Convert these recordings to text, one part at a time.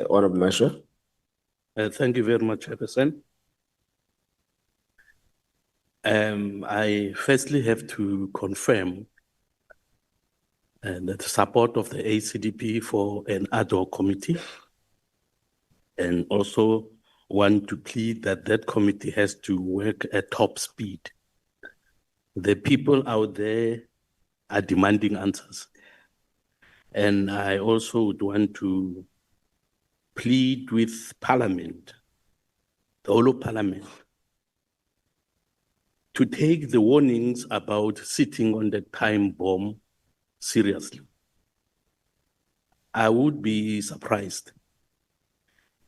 Honorable Meshoe. Thank you very much, Chairperson. I firstly have to confirm the support of the ACDP for an ad hoc committee, and also want to plead that that committee has to work at top speed. The people out there are demanding answers. And I also would want to plead with Parliament, the whole of Parliament, to take the warnings about sitting on the time bomb seriously. I would be surprised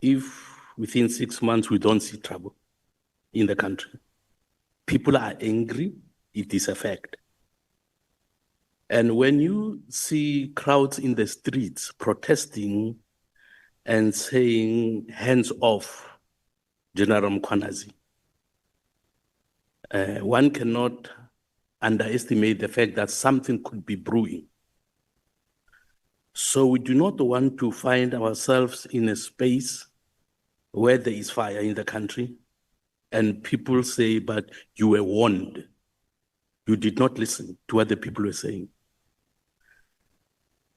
if within 6 months we don't see trouble in the country. People are angry, it is a fact. And when you see crowds in the streets protesting and saying, hands off General Mkhwanazi, one cannot underestimate the fact that something could be brewing. So we do not want to find ourselves in a space where there is fire in the country and people say, but you were warned. You did not listen to what the people were saying.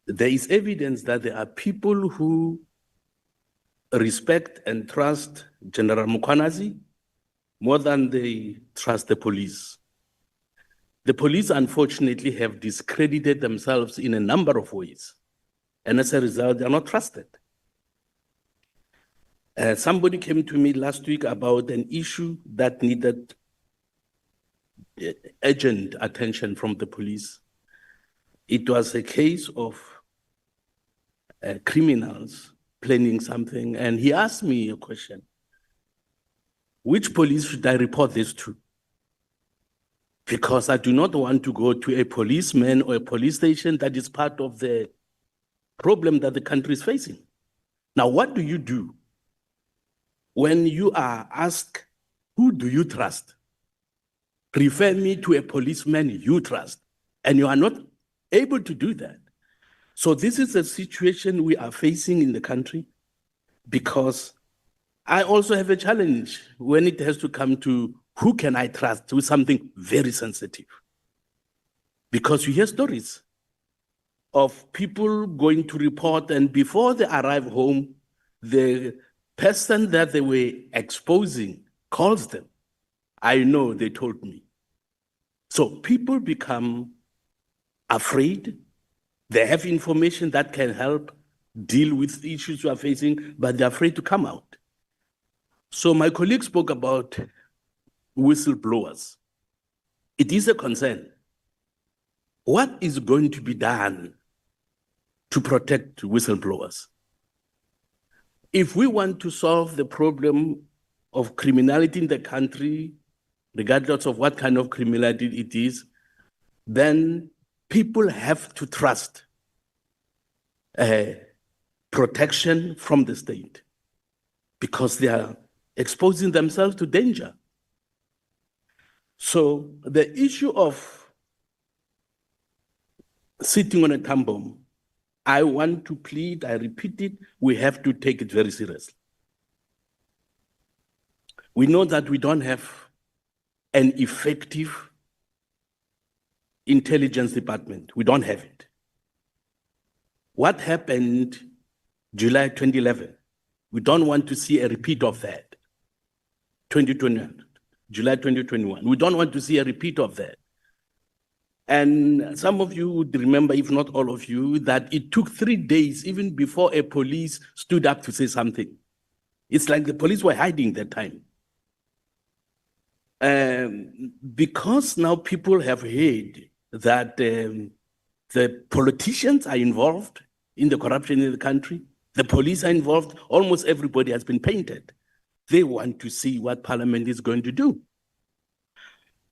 There is evidence that there are people who respect and trust General Mkhwanazi more than they trust the police. The police, unfortunately, have discredited themselves in a number of ways. And as a result, they are not trusted. Somebody came to me last week about an issue that needed urgent attention from the police. It was a case of criminals planning something, and he asked me a question. Which police should I report this to? Because I do not want to go to a policeman or a police station that is part of the problem that the country is facing. Now, what do you do when you are asked, who do you trust? Refer me to a policeman you trust, and you are not able to do that. So this is a situation we are facing in the country, because I also have a challenge when it has to come to who can I trust with something very sensitive. Because you hear stories of people going to report, and before they arrive home, the person that they were exposing calls them. I know, they told me. So people become afraid. They have information that can help deal with the issues we are facing, but they're afraid to come out. So my colleague spoke about whistleblowers. It is a concern. What is going to be done to protect whistleblowers? If we want to solve the problem of criminality in the country, regardless of what kind of criminality it is, then people have to trust protection from the state, because they are exposing themselves to danger. So the issue of sitting on a time bomb, I want to plead, I repeat it, we have to take it very seriously. We know that we don't have an effective intelligence department. We don't have it. What happened July 2011? We don't want to see a repeat of that. 2021, July 2021. We don't want to see a repeat of that. And some of you would remember, if not all of you, that it took 3 days even before a police stood up to say something. It's like the police were hiding that time. Because now people have heard that the politicians are involved in the corruption in the country, the police are involved, almost everybody has been painted. They want to see what Parliament is going to do.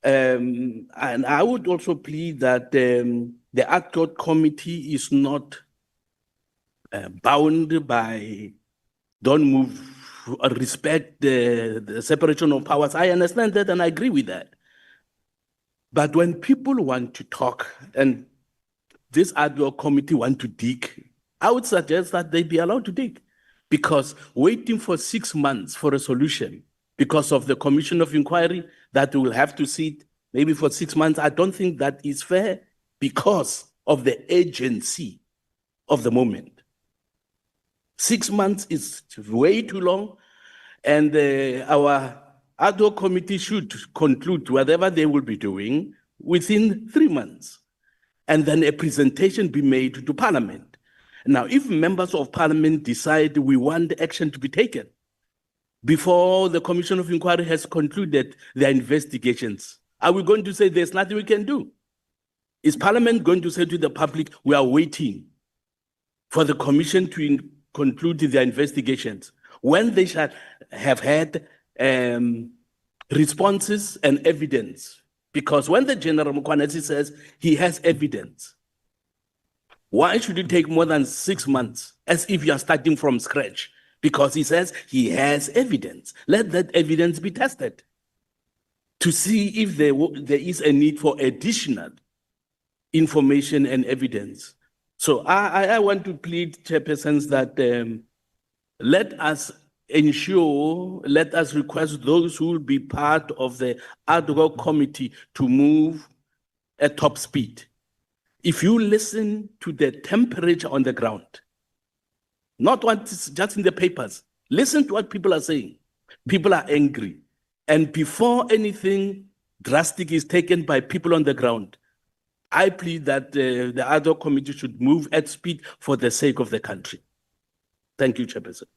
And I would also plead that the ad hoc committee is not bound by, don't move, or respect the separation of powers. I understand that and I agree with that. But when people want to talk and this ad hoc committee want to dig, I would suggest that they be allowed to dig. because waiting for 6 months for a solution because of the Commission of Inquiry that will have to sit maybe for 6 months, I don't think that is fair because of the urgency of the moment. 6 months is way too long, and our ad hoc committee should conclude whatever they will be doing within 3 months, and then a presentation be made to Parliament. Now, if members of Parliament decide we want action to be taken before the Commission of Inquiry has concluded their investigations, are we going to say there's nothing we can do? Is Parliament going to say to the public, we are waiting for the Commission to conclude their investigations when they shall have had responses and evidence? Because when the General Mkhwanazi says he has evidence, why should it take more than 6 months as if you are starting from scratch? Because he says he has evidence. Let that evidence be tested to see if there is a need for additional information and evidence. So I want to plead, chairpersons, that let us ensure, let us request those who will be part of the ad hoc committee to move at top speed. If you listen to the temperature on the ground, not what's just in the papers, listen to what people are saying. People are angry. And before anything drastic is taken by people on the ground, I plead that the ad hoc committee should move at speed for the sake of the country. Thank you, Chairperson.